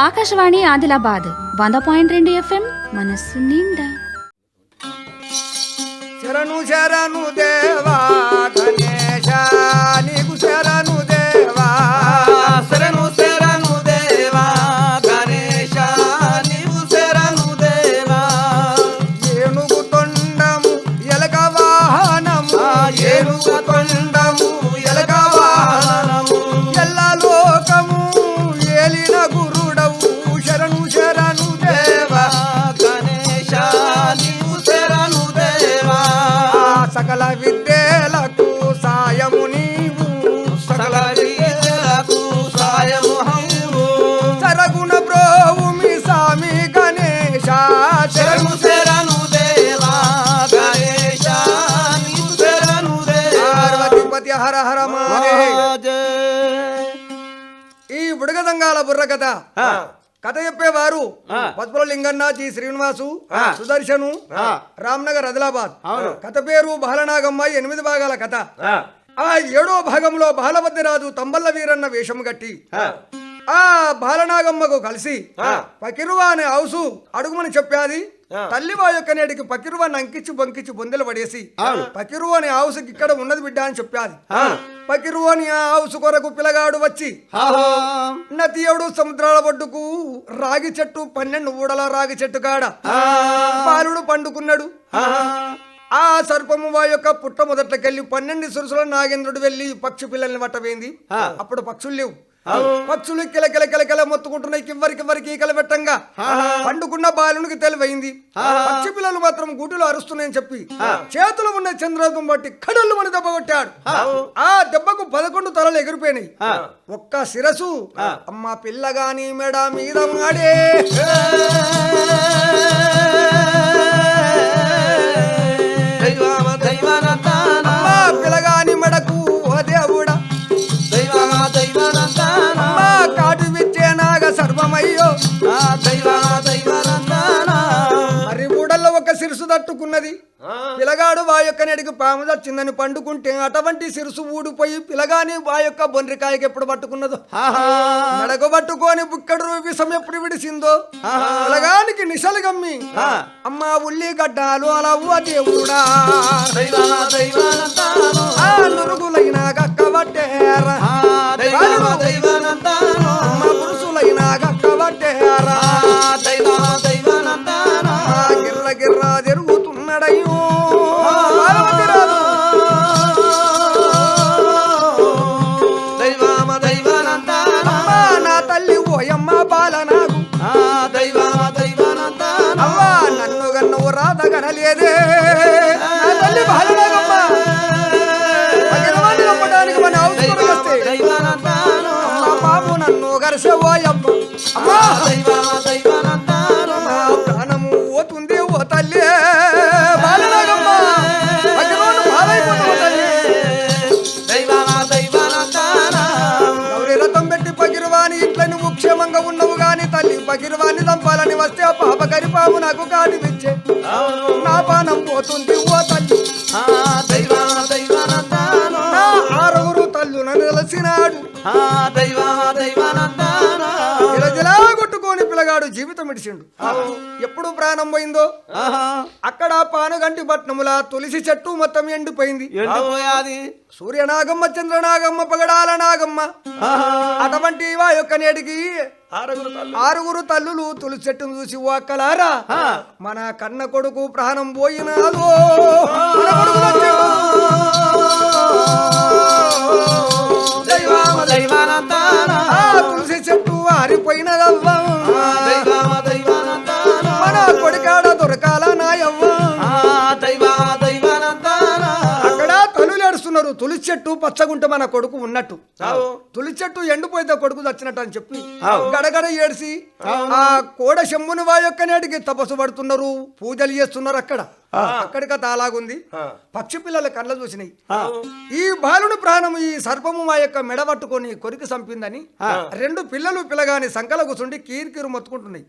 Akashvani Adilabad 100.2 FM మనస్సు నిండా. శరణు శరణు దేవా గణేశ నీకు శరణు దేవా, శరణు శరణు దేవా గణేశ నీవు శరణు దేవా. ఏనుగు తొండము ఎలక వాహనము, ఏనుగు తొండము ఎలక వాహనము, ఎల్ల లోకము ఏలిన గురుడవు శరణు శరణు దేవా గణేశ నీవు శరణు దేవా. సకల విద్యలకు సాయము నీవు, సకల విద్యలకు సాయము హంగు. సరగుణ బ్రోవుమి సామి గణేశ శరణు శరణు దేవా గణేశ నీవు శరణు దేవా. పార్వతీపతి హర హర మహాదేవ్. ఈ బుడగదంగాల బుర్ర కథ చెప్పేవారు పద్మల లింగన్న, జి శ్రీనివాసు, సుదర్శను, రామ్నగర్, ఆదిలాబాద్. కథ పేరు బాలనాగమ్మ. 8 భాగాల కథ. ఆ 7వ భాగంలో బాలభద్రరాజు తంబల్ల వీరన్న వేషం కట్టి ఆ బాలనాగమ్మకు కలిసి పకిరువా అనే హౌసు అడుగుమని చెప్పాది. తల్లివా యొక్క నేటికి పకిరువాన్ని అంకించి బొంకించి బొందెలు పడేసి పకిరువు అనే హౌసుకి ఇక్కడ ఉన్నది బిడ్డ అని చెప్పాది. పకిరువు అని ఆ హౌసు కొరకు పిల్లగాడు వచ్చి నది 7 సముద్రాల ఒడ్డుకు రాగి చెట్టు 12 ఊడల రాగి చెట్టు కాడ బాలుడు పండుకున్నాడు. ఆ సర్పము వా యొక్క పుట్ట మొదట్లకెళ్ళి 12 సురుసుల నాగేంద్రుడు వెళ్లి పక్షి పిల్లల్ని పట్టవేంది. అప్పుడు పక్షులు లేవు. పక్షులు కిలకిల కిలకిల మొత్తుకుంటున్నాయి. కివ్వరికి ఈకలు పెట్టంగా పండుకున్న బాలునికి తెలివైంది. పక్షి పిల్లలు మాత్రం గూటిలో అరుస్తున్నాయని చెప్పి చేతులు ఉన్న చంద్రదం బట్టి కడళ్ళు మన దెబ్బ కొట్టాడు. ఆ దెబ్బకు 11 తలలు ఎగిరిపోయినాయి. ఒక్క శిరసు అమ్మ పిల్లగాని మెడ మీద మాడే. పిల్లగాని మెడకు ఓ దేవుడా కాటు విచ్చే నాగ సర్వమయ్యో. మరి ఊడల్లో ఒక సిరుసు తట్టుకున్నది. పిలగాడు వా యొక్క నెడికి పాము వచ్చిందని పండుకుంటే అటువంటి సిరుసు ఊడిపోయి పిలగాని వా యొక్క బొండ్రికాయకి ఎప్పుడు పట్టుకున్నదో, మెడకు పట్టుకొని బుక్కడు విషం ఎప్పుడు విడిసిందో పిలగానికి నిశలు గమ్మి అమ్మ ఉల్లిగడ్డాలు అలా ఓ దేవుడా నురుగులైన గక్కబట్టేరా, అమ్మ పురుషులైన గక్కబట్టేరా, గిర్ర గిర్ర తిరుగుతున్నాడయ్యో నా తల్లి ఓయమ్మ బాలనాగు అవ్వా నన్ను గన్ను రాధ గనలేదే. నా తల్లి బాలనాగమ్మ భగవాన్ని నమ్మడానికి మన అవసరం వస్తే అమ్మ బాబు నన్ను గరిసే ఓయమ్మ అమ్మా ప్రాణము పోతుంది ఓ తల్లి బాలనాగమ్మ. భగవాను బాధైపోతావు తల్లి. గౌరీ రథం పెట్టి పగిరివాణి ఇంట్లో నువ్వు క్షేమంగా ఉన్నవు గాని తల్లి పగిరివాణి చంపాలని వస్తే ఆ పాప గరిపాము నాకు కాడిపిచ్చే నా పానం పోతుంది ఓ తల్లి. నా 6 తల్లు నన్ను తెలిసినాడు ఇలా కొట్టుకొని పిల్లగాడు జీవితం ఇడిచిండు. ఎప్పుడు ప్రాణం పోయిందో అక్కడ పానుగంటి పట్నముల తులసి చెట్టు మొత్తం ఎండిపోయింది. సూర్యనాగమ్మ, చంద్రనాగమ్మ, పగడాల నాగమ్మ అటువంటి వా యొక్క నేటికి 6 తల్లులు తులసి చెట్టును చూసి ఒక్కలారా మన కన్న కొడుకు ప్రాణం పోయినాదో తులసి చెట్టు ఆరిపోయినదవ్వా మన కొడుకాడ దొరకాల నాయవ్వా. అక్కడ తల్లులు ఏడుస్తున్నారు. తులసి చెట్టు పచ్చగుంటే మన కొడుకు ఉన్నట్టు, తులసి చెట్టు ఎండిపోయితే కొడుకు చచ్చినట్టు అని చెప్పి గడగడ ఏడ్చి ఆ కోడ శంభుని వా యొక్క నేటికి తపస్సు పడుతున్నారు, పూజలు చేస్తున్నారు. అక్కడ అక్కడికి అలాగుంది. పక్షి పిల్లల కళ్ళ చూసినాయి. ఈ బాలుని ప్రాణం ఈ సర్పము మా యొక్క మెడ పట్టుకొని కొరికి చంపిందని రెండు పిల్లలు పిల్లగాని సంకల కూర్చుండి కీరు మొత్తుకుంటున్నాయి.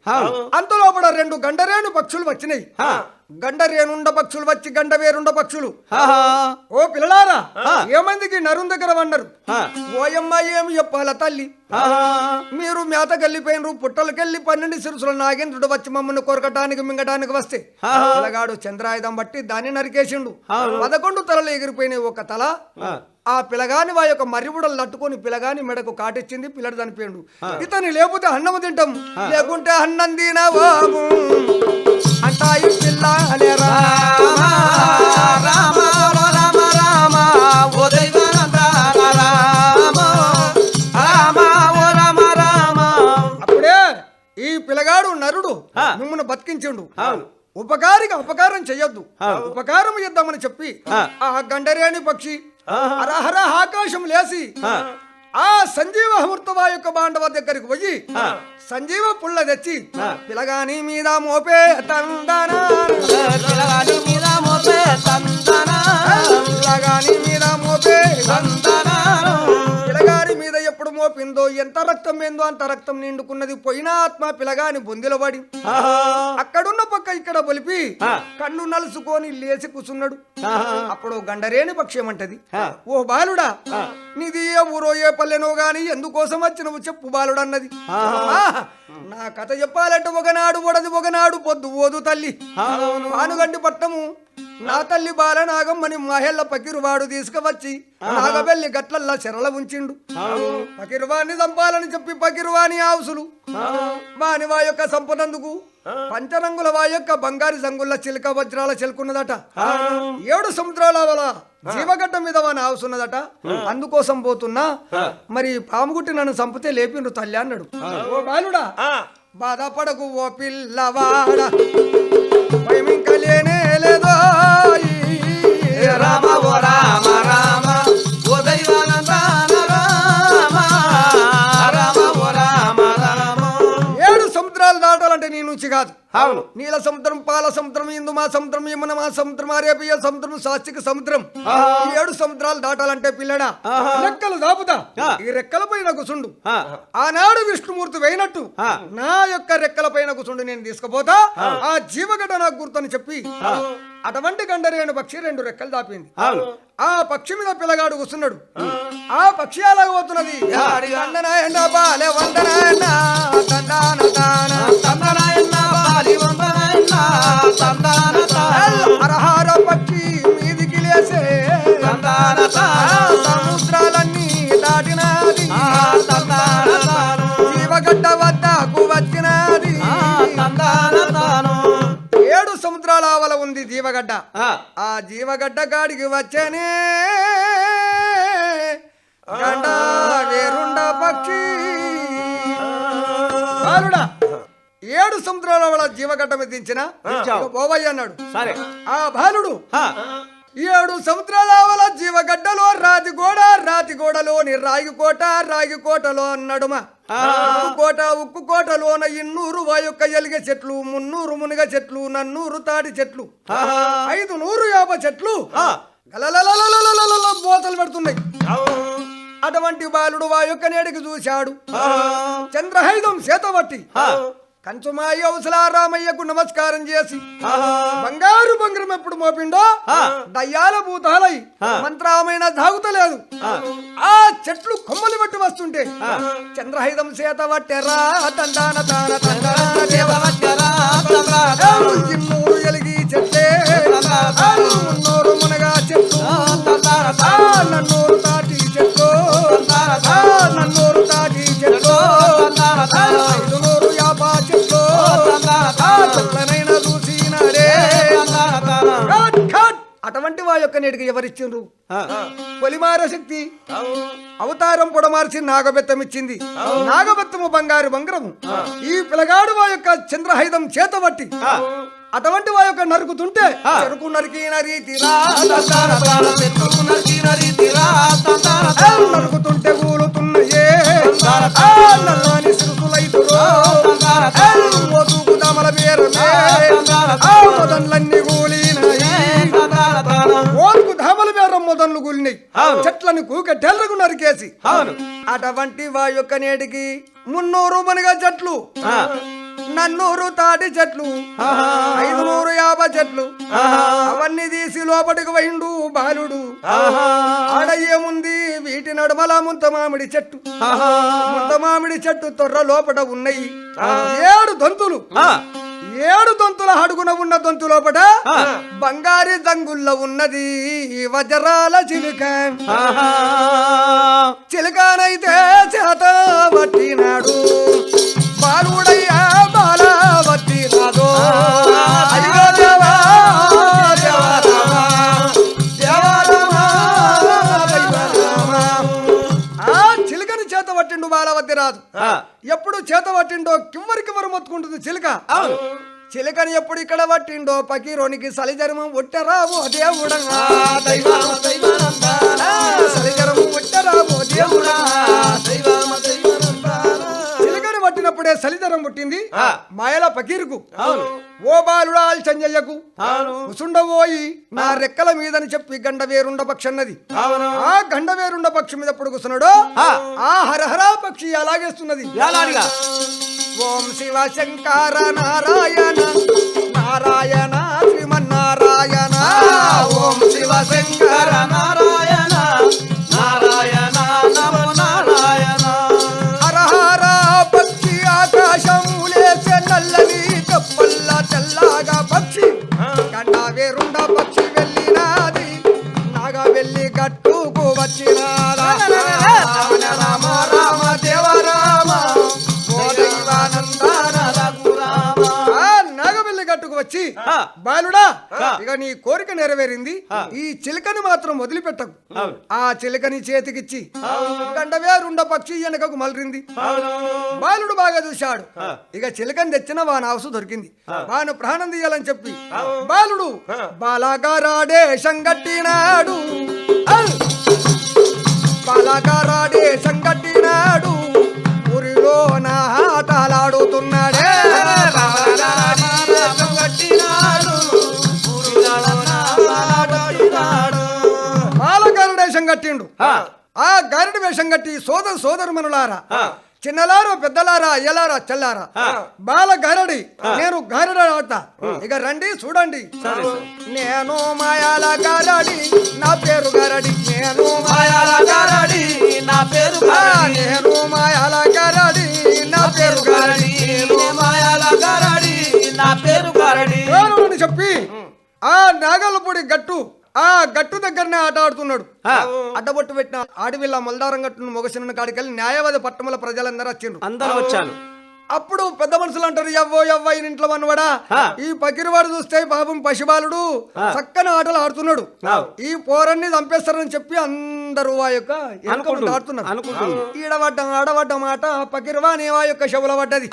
అంతలోపల రెండు గండరేణు పక్షులు వచ్చినాయి. గండరేనుండ పక్షులు వచ్చి గండవేరుండ పక్షులు, ఓ పిల్లలారా ఏమందికి నరుని దగ్గర వన్నారు. ఓయమ్మ ఏమి చెప్పాల తల్లి, మీరు మేతకెళ్ళిపోయినరు, పుట్టలకెళ్ళి 12 సిరుసుల నాగేంద్రుడు వచ్చి మమ్మల్ని కొరకటానికి మింగటానికి వస్తే పిల్లగాడు చంద్రాయుధం బట్టి దాన్ని నరికేసిండు. 11 తలలు ఎగిరిపోయినాయి. ఒక తల ఆ పిల్లగాని వా యొక్క మర్రిబుడలు తట్టుకొని పిల్లగాని మెడకు కాటిచ్చింది. పిల్లడు చనిపోయిండు. ఇతని లేకపోతే అన్నము తింటాం, లేకుంటే అన్నం తినవాము అంటాయి పిల్ల అనే రామ రామ రామ రామ ఓ దైవానంద రామ రామ ఓ రామ రామ. అప్పుడే ఈ పిల్లగాడు నరుడు మిమ్మల్ని బతికించిండు. ఉపకారికి అపకారం చెయ్యొద్దు, ఉపకారం చేద్దామని చెప్పి ఆ గండరేణి పక్షి హరహర ఆకాశం లేసి ఆ సంజీవ అమృతవా యొక్క బాండవ దగ్గరికి పోయి సంజీవ పుల్ల తెచ్చి పిలగాని మీద మోపే తందనా, పిల్లగాడి మీద మోపే తందనా, పిలగాని మీద మోపే తందనా. పిలగాని మీద ఎప్పుడు మోపిందో ఎంత రక్తం ఏందో అంత రక్తం నిండుకున్నది. పోయిన ఆత్మ పిలగాని బొందిలో పడి అక్కడున్న పక్క ఇక్కడ బొలిపి కన్ను నలుసుకొని లేచి కూర్చున్నాడు. అప్పుడు గండరేణి పక్షి ఏమంటది, ఓ బాలుడా నీది ఏ ఊరో ఏ పల్లెనో గాని ఎందుకోసం వచ్చినవు చెప్పు బాలుడు అన్నది. నా కథ చెప్పాలంటే ఒకనాడు ఒడది ఒకనాడు పొద్దు ఓదు తల్లి పానుగంటి పట్టము నా తల్లి బాలనాగమ్మని మహెల్ల పకిరువాడు తీసుకువచ్చి నాగబెల్లి గట్లల్లా చెరల ఉంచిండు. పకిరువాణ్ణి చంపాలని చెప్పి పకిరువాణి ఆవుసులు వాని వా యొక్క సంపనందుకు పంచరంగుల వా యొక్క బంగారు సంగుల చిలక వజ్రాల చిలుకున్నదట. 7 సముద్రాల వల జీవగడ్డ మీద వాని ఆవుసున్నదట. అందుకోసం పోతున్నా మరి పాముగుట్టి నన్ను చంపితే లేపిండు తల్లి అన్నాడు. ఓ బాలుడా బాధపడకు ఓ పిల్లవాడ, భయమింకలేనే లేదో రామ ఓ రామ రామ ఓ దైవానంద రామ రామ ఓ రామ రామ. 7 సముద్రాలు దాటాలంటే నీ నుంచి కాదు. అవును, నీల సముద్రం, పాల సముద్రం, ఇందు మా సముద్రం, యమున మా సముద్రం, అరేబియా సముద్రం, సాత్విక సముద్రం. ఈ 7 సముద్రాలు దాటాలంటే పిల్లడా రెక్కలు దాపుతా ఈ రెక్కల పైన కూర్చుండు. ఆనాడు విష్ణుమూర్తి వేయినట్టు నా యొక్క రెక్కల పైన కూర్చుండు నేను తీసుకుపోతా. ఆ జీవగడ్డ నాకు గుర్తని చెప్పి అటువంటి గండరేణు పక్షి 2 రెక్కలు దాపింది. ఆ పక్షి మీద పిల్లగాడు కూర్చున్నాడు. ఆ పక్షి అలాగ పోతున్నది. వందనాయన బాలే వందనాయన తందాన తాన తందనాయన బాలి వందనాయన తందాన తాన. హరహర పక్షి మీదికి లేసే తందాన తాన. సముద్రాలన్నీ దాటినది తందాన తాన. జీవగడ్డ వద్దకు వచ్చినది తందాన తాను. 7 సముద్రాల ఆవల ఉంది జీవగడ్డ. ఆ జీవగడ్డ కాడికి వచ్చేనే గండ వేరుండ పక్షి బాలుడా 7 సముద్రాల ఆవల జీవగడ్డ మీద దించిన పోవయ్య అన్నాడు. సరే ఆ బాలుడు 7 సముద్రాల ఆవల జీవగడ్డలో రాతిగోడలోని రాగికోటలో నడుమ ఉక్కు కోటలోన 200 వాయొక్క ఎలిగ చెట్లు, 300 మునిగ చెట్లు, 400 తాడి చెట్లు, 500 యాప చెట్లు బోతలు పెడుతున్నాయి. అటువంటి బాలుడు వాయొక్క నేడికి చూశాడు. చంద్రహైదం చేతబట్టి కంచుమాయి అవసలా రామయ్యకు నమస్కారం చేసి బంగారం ఎప్పుడు మోపిండో దయ్యాల భూతాలై మంత్రమైన తాగుతలేదు. ఆ చెట్లు కొమ్మలు బట్టి వస్తుంటే చంద్రహైదం చేత పట్టెరా తందాన తాన తందాన దేవవచ్చరా 200 ఎలిగి చెట్లే 300 మునగా చెట్లు 400 తాటి చెట్లు 400 తాటి చెట్లు 500 యాపా చెట్లు చెట్లనైనా చూసినాడే. అటువంటి వా యొక్క నేటికి ఎవరిచ్చిండ్రు? పొలిమార శక్తి అవతారం పొడమార్చి నాగబెత్తం ఇచ్చింది. నాగబెత్తము బంగారము. ఈ పిలగాడు వా యొక్క చంద్రహైదం చేతబట్టి అటువంటి వా యొక్క నరుకుతుంటే చెరుకు నరికిన రీతిరా నరుకుతుంటే కూలుతున్నాయే నల్లని సిరుసులైతురో దమల పేరమే మొదన్లన్నీ కూలినాయే చిలుకని కూకట్టెలకు నరికేసి అవును అటువంటి వా యొక్క నేటికి 300 మనగా చెట్లు నన్నూరు తాటి చెట్లు 500 యాభ చెట్లు అవన్నీ తీసి లోపలికి పోయిండు బాలుడు. ఆడ ఏముంది వీటి నడుమల ముంత మామిడి చెట్టు. ముంత మామిడి చెట్టు తొర్ర లోపల ఉన్నాయి 7 దొంతులు. 7 దొంతుల అడుగున ఉన్న దొంతు లోపట బంగారి దంగుల్లో ఉన్నది వజ్రాల చిలుక. చిలుకనైతే చేత పట్టినాడు బాలుడయ్యా బాలవతి రాదో. అయ్యో దేవా దేవా రామా, దేవా రామా, దైవ రామా. ఆ చిలుకని చేత పట్టిండు బాలవతి రాదు. ఎప్పుడు చేత పట్టిండో కివ్వరి మొత్తుకుంటుంది చిలుక. చిలుకని ఎప్పుడు ఇక్కడ పట్టిండో పకీరోనికి సలిజరమం ఒట్టరావు దేవుడా. సలిజరము ఒట్టరావు దేవుడా. చిలుకని పట్టినప్పుడే సలిజరం పుట్టింది మాయల పకీరుకు. ఓ బాలుడా సంజయ్యకు కుసుండబోయి నా రెక్కల మీదని చెప్పి గండవేరుండ పక్షి అన్నది. ఆ గండవేరుండ పక్షి మీద ఎప్పుడు కూర్చున్నాడో ఆ హరహరా పక్షి అలాగేస్తున్నది. ఓం శివ శంకర నారాయణ నారాయణ శ్రీమన్నారాయణ. ఓం శివ శంకర నారాయణ నారాయణ నమో నారాయణ. హరహర పక్షి ఆకాశములేసే నల్లని కప్పల్ల తెల్లగా పక్షి గండవేరుండ పక్షి వెళ్ళినాది నాగ వెళ్ళి గట్టుకు వచ్చినాదా. రామ రామ దేవ రామ నాగబెల్లి గట్టుకు వచ్చి బాలుడా ఇక నీ కోరిక నెరవేరింది. ఈ చిలుకని మాత్రం వదిలిపెట్టకు. ఆ చిలుకని చేతికిచ్చి గండవేరుండ పక్షి వెనకకు మలరింది. బాలుడు బాగా చూశాడు. ఇక చిలుకని తెచ్చిన వాని అవసు దొరికింది. వాను ప్రాణం తీయాలని చెప్పి బాలుడు బాలాగారాడే సంగట్టినాడు. బాలాగారాడే సంగట్టినాడు. ఊరిలో నా ఆటలాడుతున్నాడే. బాలగారుడు వేషం కట్టిండు. ఆ గారుడి వేషం కట్టి సోదరుమనులారా చిన్నలారా పెద్దలారా అయ్యలారా చెల్లారా బాల గారడి నేను గారడ ఆడతా. ఇక రండి చూడండి. నేను మాయాల గారడి నా పేరు గారడి. నేను మాయాల గారడి నా పేరు నేను మాయాల గారడి నా పేరు గారడి. మాయాల గారడి నా పేరు గారడి అని చెప్పి ఆ నాగలపూడి గట్టు ఆ గట్టు దగ్గరనే ఆట ఆడుతున్నాడు. అడ్డబొట్టు పెట్టిన ఆడివిల్ల మొలదారం గట్టును మొగసిన కాడికెళ్ళి న్యాయవాద పట్టణముల ప్రజలందరూ వచ్చిండ్రు. అందరూ వచ్చాను. అప్పుడు పెద్ద మనుషులు అంటారు ఎవ్వో ఇంట్లో మనవాడా ఈ పకిరివాడు చూస్తే పాపం పశుబాలుడు చక్కని ఆటలు ఆడుతున్నాడు. ఈ పోరన్ని చంపేస్తారని చెప్పి అందరూ ఆ యొక్క ఆడుతున్నారు. ఆడబడ్డం మాట పకిరివాని ఆ యొక్క శవుల పడ్డది.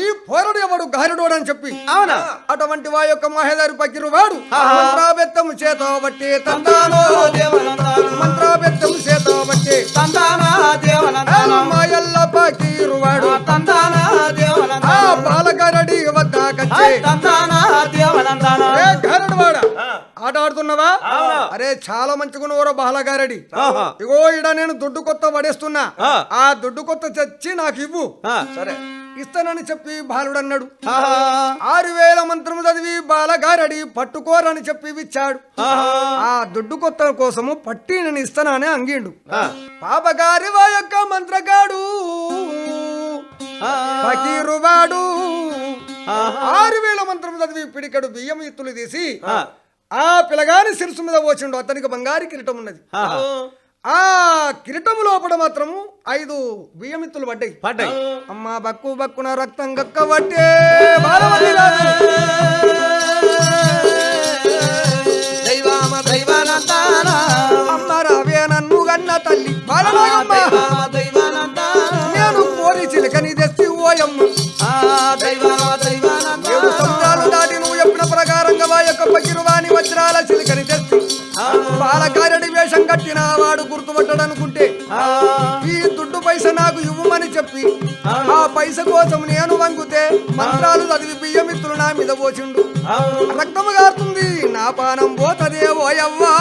ఈ పోరడు ఎవడు గారుడు అని చెప్పి అటువంటి వా యొక్క మహేదారు పకిరువాడు మంత్రాబెత్తము చేతో బట్టి తందానో మంత్రాబెత్తము చేతో బట్టి మాయల్ల పకిరువాడు బాలగారడి వద్ద గారడు వాడ ఆట ఆడుతున్నావా? అరే చాలా మంచిగా బాలగారడి. ఇగో ఇడ నేను దుడ్డు కొత్త పడేస్తున్నా. ఆ దుడ్డు కొత్త తెచ్చి నాకు ఇవ్వు. సరే ఇస్తానని చెప్పి బాలుడు అన్నాడు. 6000 మంత్రము చదివి బాలగారడి పట్టుకోరని చెప్పి ఇచ్చాడు. ఆ దుడ్డు కొత్త కోసము పట్టి నేను ఇస్తానని అంగిండు. పాపగారి వా యొక్క మంత్రగాడు పకీరువాడు 6000 మంత్రము చదివి పిడికడు బియ్యం ఎత్తులు తీసి ఆ పిల్లగాని శిరసు మీద పోచిండు. అతనికి బంగారు కిరీటం ఉన్నది. ఆ కిరీటము లోపల మాత్రము 5 బియ్యమిత్తులు పడ్డాయి. అమ్మ బక్కున రక్తం గక్కబట్టే అమ్మ రావే నన్ను గన్న తల్లి నేను కోరి చిలకని తెచ్చి ఓయమ్మ దాటి నువ్వు చెప్పిన ప్రకారంగా వా యొక్క పకిరువాని వజ్రాల చిలకని తెచ్చి బాలకారడి వేషం కట్టిన వాడు గుర్తుపట్టడనుకుంటే ఈ దుడ్డు పైస నాకు ఇవ్వమని చెప్పి ఆ పైస కోసం నేను వంగుతే మంత్రాలు చదివి బియ్యమిత్తులు నా మీద పోచిండు. రక్తము గారుతుంది నా పానం పోతదే ఓయవ్వా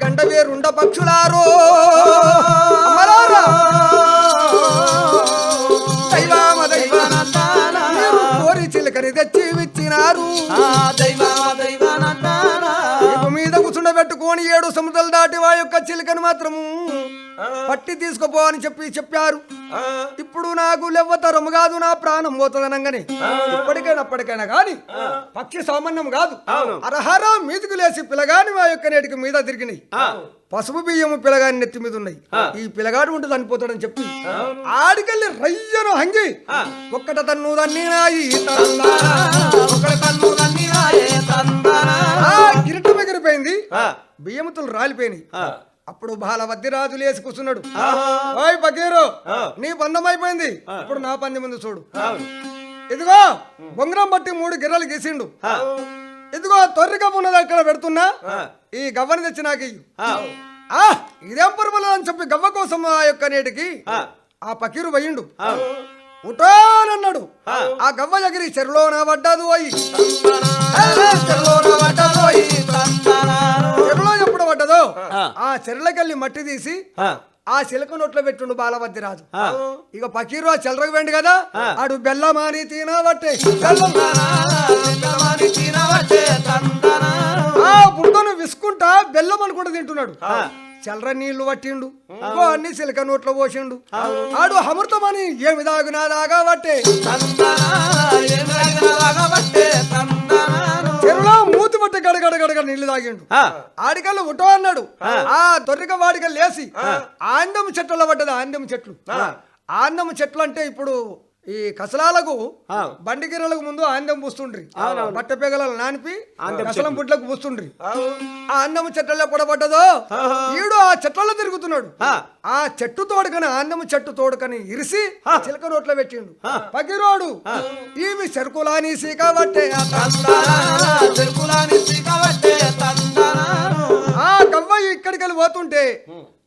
గండవేరుండ పక్షులారో అమరారా దైవామ దైవానందాన మీరు కోరి చిలకని తెచ్చి ఇచ్చినారు మీద కూర్చుండబెట్టుకొని 7 సముద్రాలు దాటి వా యొక్క చిలకను మాత్రము పట్టి తీసుకుపో అని చెప్పారు. ఇప్పుడు నాకు లెవ్వతరము కాదు, నా ప్రాణం పోతుందనంగానే ఇప్పటికైనా గాని పక్షి సామాన్యం కాదు. అరహర మీదకు లేసి పిల్లగాని మా యొక్క నేటికి మీద తిరిగినాయి. పసుపు బియ్యము పిల్లగాని నెత్తి మీద ఉన్నాయి. ఈ పిల్లగాడు ఉంటే చనిపోతాడని చెప్పి ఆడికెళ్ళి రయ్యను హంగి ఒక్కట తన్ను దన్ని కిరీటం ఎగిరిపోయింది, బియ్యముతులు రాలిపోయినాయి. అప్పుడు బాలవద్దిరాజు లేసి కూర్చున్నాడు. ఓయ్ పకీరు, నీ పందెం అయిపోయింది, ఇప్పుడు నా పందెం ముందు చూడు. ఇదిగో బొంగరం బట్టి 3 గిర్రలు గీసిండు. ఇదిగో తొర్రిగా ఉన్నది అక్కడ పెడుతున్నా, ఈ గవ్వని తెచ్చి నాకు ఇదేం పర్వాలేదు అని చెప్పి గవ్వ కోసం ఆ యొక్క నేటికి ఆ పకీరు పోయిండు. ఉటానన్నాడు. ఆ గవ్వ ఎగిరి చెరులోన పడ్డదు అయ్యి. చెరులో ఎప్పుడు పడ్డదో ఆ చెరులకెళ్ళి మట్టి తీసి ఆ చిలక నోట్లో పెట్టుండు బాలవద్దిరాజు. ఇక పకీరు ఆ చెలరకు వెండి కదా, ఆడు బెల్లమాని తినబట్టే ఆ బుడ్డను విసుకుంటా బెల్లం అని కూడా తింటున్నాడు. చల్లర నీళ్లు పట్టిండు, అన్ని చిలక నోట్లో పోసిండు. ఆడు అమృతమని ఏమి దాగునా దాగబట్టే చెరువులో మూతి పట్టి గడగడ నీళ్లు తాగిండు. ఆడికల్లు ఉటో అన్నాడు. ఆ తొర్రిక వాడికల్లు లేసి ఆందం చెట్ల పడ్డది. ఆందం చెట్లు, ఆందం చెట్లు అంటే ఇప్పుడు ఈ కసలాలకు బండి గిర్రలకు ముందు ఆందం పూస్తుండ్రి, బట్ట పెగలను నానిపి కసలం పుట్లకు పూస్తుండ్రి. ఆ అందము చెట్లలో పొడబడ్డదో ఈడు ఆ చెట్లలో తిరుగుతున్నాడు. ఆ చెట్టు తోడుకని ఆందము చెట్టు తోడుకని ఇరిసి చిలక నోట్లో పెట్టిండు. పగిరోడు ఇవి చెరుకులాని సీకబట్టే ఆ గవ్వ ఇక్కడికి వెళ్ళి పోతుంటే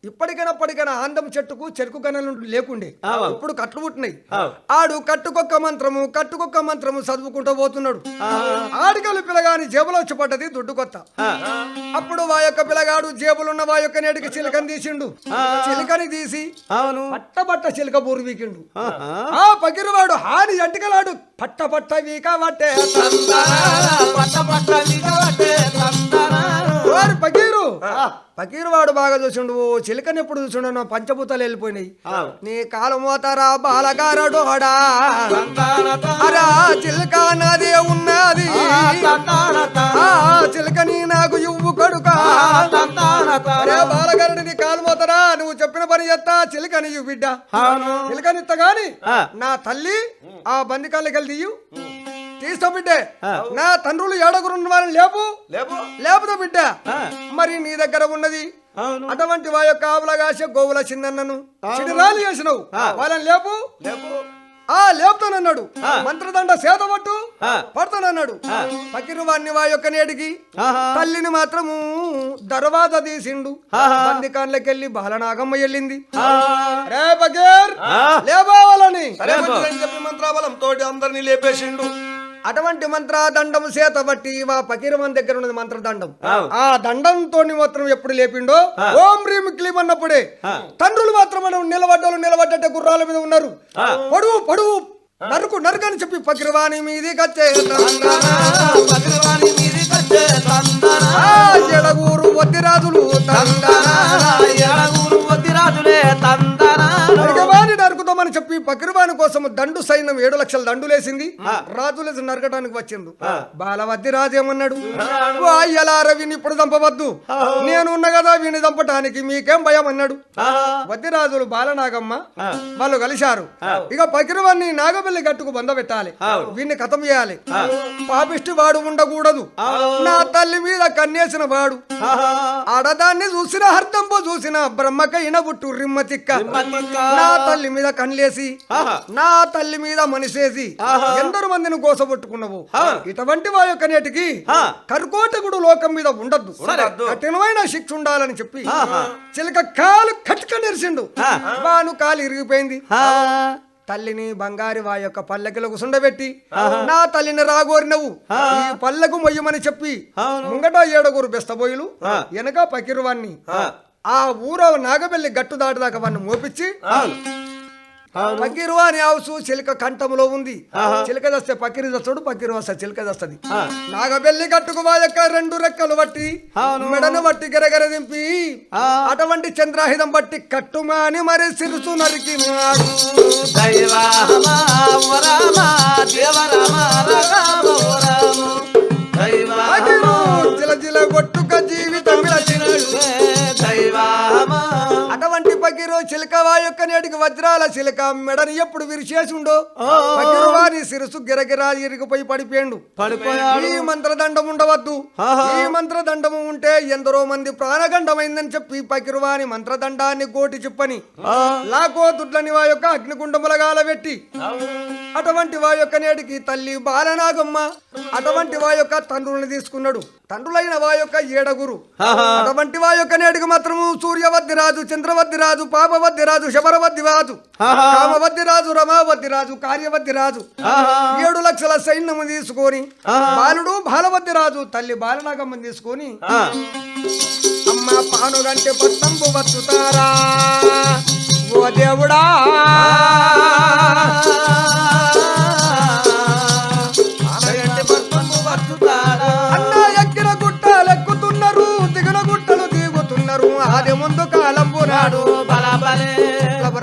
ఇప్పటికైనా ఆందం చెట్టుకు చెరుకు గనలు లేకుండే, ఇప్పుడు కట్లు పుట్టినాయి. ఆడు కట్టుకొక్క మంత్రము చదువుకుంటూ పోతున్నాడు. ఆడికలు పిల్లగాని జేబులో వచ్చి పడ్డది దుడ్డు కొత్త. అప్పుడు వా యొక్క పిల్లగాడు జేబులున్న వా యొక్క నేటికి చిలకని తీసిండు. చిలకని తీసి పట్ట చిలక బూరు వీకిండు. ఆ పగిరివాడు హాని అంటికలాడు పట్ట వీక పట్టే పకీరు వాడు బాగా చూసిండు. చిలకని ఎప్పుడు చూసిండు, పంచభూతాలు వెళ్ళిపోయినాయి. నీ కాలమోతారా బాలగారడోడా అరా చిలక నాదే ఉన్నది, చిలకని నాకు ఇవ్వు కొడుకా. బాలగారుడి నీ కాలమోతారా, నువ్వు చెప్పిన పని చేస్తా, చిలకని ఇవ్వు బిడ్డ. చిలకనిత్త గాని నా తల్లి ఆ బందికాళ్ళకి వెళ్ళి తీస్తా బిడ్డే. నా తండ్రులు 7 వారిని లేపుతా బిడ్డ. మరి నీ దగ్గర ఉన్నది అటువంటి వా యొక్క ఆవులగాశ గోవుల చిన్నన్నను చిడిరాలు చేసినవు, వాళ్ళని లేపు. లేపుతానన్నాడు. మంత్రదండ సేత పట్టు పడతానన్నాడు. పకిరు వాణ్ణి వా యొక్క నేటికి తల్లిని మాత్రము దర్వాజ తీసిండు. బందికాన్లకెళ్ళి బాలనాగమ్మ వెళ్ళింది. రే పకీర్ లేపాలని చెప్పి మంత్రాబలంతో అందరినీ లేపేసిండు. అటువంటి మంత్రదండం చేత బట్టి వా పకీరమన్ దగ్గర ఉన్నది మంత్రదండం. ఆ దండంతో మాత్రం ఎప్పుడు లేపిండో ఓం రీం క్లీం అన్నప్పుడే తండ్రులు మాత్రం నిలబడ్డట్టే గుర్రాల మీద ఉన్నారు. పొడువు నరుకు అని చెప్పి పకిరవాణి మీది కచ్చే ఎడగూరు వద్దిరాజులు నరుకుతామని చెప్పి పకిరవాణి కోసం దండు సైన్యం 7 లక్షల దండులేసింది. రాజులు నరకటానికి వచ్చిండు. బాలవద్ది రాజు ఏమన్నాడు, అయ్యలారా వీని ఇప్పుడు చంపవద్దు, నేను ఉన్నా కదా వీని చంపటానికి మీకేం భయం అన్నాడు. వద్దిరాజులు బాలనాగమ్మ వాళ్ళు కలిశారు. ఇక పకిరవాణ్ణి నాగబెల్లి గట్టుకు బంద పెట్టాలి, వీన్ని కథం చేయాలి. పాపిష్టి వాడు ఉండకూడదు, నా తల్లి మీద కన్నేసిన వాడు, ఆడదాన్ని చూసిన హర్దంబో చూసిన బ్రహ్మకైన బుట్టు రిమ్మ తిక్క, నా తల్లి మీద కన్లేసి నా తల్లి మీద మనిషేసి ఎందరు మందిని కోసబొట్టుకున్నావు. ఇటువంటి వారి యొక్క నేటికి కర్కోటకుడు లోకం మీద ఉండద్దు, కఠినమైన శిక్ష ఉండాలని చెప్పి చిలక కాలు కట్టుక నెరిసిండు. వాను కాలు ఇరిగిపోయింది. తల్లిని బంగారి వా యొక్క పల్లకిలో కూసుండబెట్టి నా తల్లిని రాగోరినవు ఈ పల్లెకు మొయ్యమని చెప్పి ముంగట 7 బెస్తబోయిలు వెనక పకిరువాన్ని ఆ ఊర నాగబెల్లి గట్టు దాటిదాకా వాడిని మోపించి పకీరు అని ఆవుసు చిలక కంఠములో ఉంది చిలక దస్తే పకీరు దస్తాడు పకీరు వస్తా చిలక దస్తది నాగబెల్లి కట్టుకు మా యొక్క 2 రెక్కలు బట్టి మెడను బట్టి గెరగెర దింపి అటువంటి చంద్రాయుధం బట్టి కట్టుమాని మరి సిరుసు నరికినాడు జిల జిల కొట్టుక జీవితం అటువంటి పకీరు చిలకవా యొక్క నేటికి వజ్రాల చిలక మెడని ఎప్పుడు విరిచేసిండో పకీరు వారి సిరుసు గిరగిరా ఇరిగిపోయి పడిపోయిండు. ఈ మంత్రదండం ఉండవద్దు, ఈ మంత్రదండము ఉంటే ఎందరో మంది ప్రాణగండమైందని చెప్పి పకీరు వారి మంత్రదండాన్ని గోటి చెప్పని లాకో దుడ్లని వా యొక్క అగ్నిగుండములగాల పెట్టి అటువంటి వా యొక్క నేటికి తల్లి బాలనాగమ్మ అటువంటి వా యొక్క తండ్రులను తీసుకున్నాడు. తండ్రులైన వా యొక్క 7 అటువంటి వా యొక్క నేటికి మాత్రము సూర్యవద్ది రాజు, చంద్రవద్ది రాజు, పాపవద్ది రాజు, శబరవద్ది రాజు, కామవద్ది రాజు, రమావద్ది రాజు, కార్యవద్ది రాజు 7 లక్షల సైన్యము తీసుకొని బాలుడు బాలవద్ది రాజు తల్లి బాలనాగమ్మని తీసుకొని అమ్మ పానుగంటే పట్టంబు వచ్చుతారా ఓ దేవుడా అన్న ఎక్కిన గుట్టలు ఎక్కుతున్నారు, దిగిన గుట్టలు దిగుతున్నారు. అది ముందు కాలంబు నాడు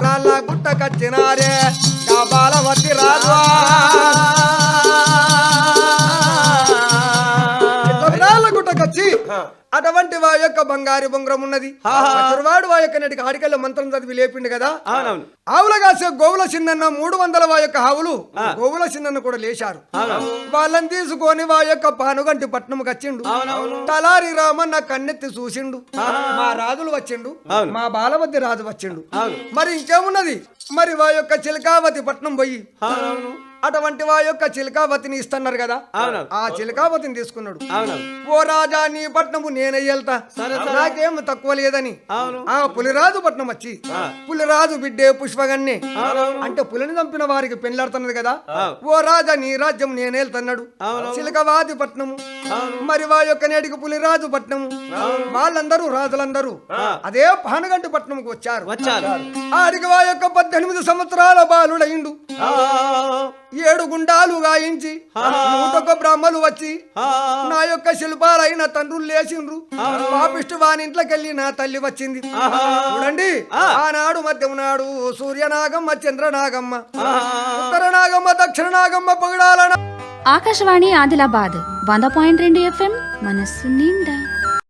రాళ్ళ గుట్ట కచ్చినారే బాలవతి రాజు గుట్ట కచ్చి అటువంటి వా యొక్క బంగారు బొంగరం ఉన్నది. వాడు వా యొక్క నేటికి ఆడికల్లో మంత్రం చదివి లేపిండు కదా. ఆవుల కాసే గోవుల చిన్న 300 వా యొక్క ఆవులు గోవుల చిన్న కూడా లేచారు. వాళ్ళని తీసుకొని వా యొక్క పానుగంటి పట్నం కచ్చిండు. తలారి రామన్న కన్నెత్తి చూసిండు. మా రాజులు వచ్చిండు, మా బాలవద్ది రాజు వచ్చిండు. మరి ఇంకేమున్నది మరి వా యొక్క చిలకావతి పట్నం పోయి అటువంటి వా యొక్క చిలకావతిని ఇస్తున్నారు కదా. ఆ చిలకావతిని తీసుకున్నాడు. ఓ రాజా నీ పట్నము నేనే వెళ్తా, నాకేం తక్కువ లేదని ఆ పులిరాజు పట్నం వచ్చి పులిరాజు బిడ్డే పుష్పగన్నే అంటే పులిని చంపిన వారికి పెళ్లాడుతున్నది కదా. ఓ రాజా నీ రాజ్యం నేనే వెళ్తున్నాడు చిలకవాది పట్నము. మరి వా యొక్క నేటికి పులిరాజు పట్నము వాళ్ళందరూ రాజులందరూ అదే పానగంటి పట్నంకు వచ్చారు. ఆడికి వా యొక్క 18 సంవత్సరాల బాలుడయిండు. 7 గుండాలు గాయించి 101 బ్రాహ్మలు వచ్చి నా యొక్క శిల్పాలైన తండ్రులు లేచిండ్రు. పాపిష్టి వాని ఇంట్లోకెళ్ళి నా తల్లి వచ్చింది. చూడండి ఆనాడు మధ్యం నాడు సూర్యనాగమ్మ, చంద్రనాగమ్మ, ఉత్తర నాగమ్మ, దక్షిణ నాగమ్మ పొగడాలన. ఆకాశవాణి ఆదిలాబాద్ 100.2 FM మనస్సు నిండా.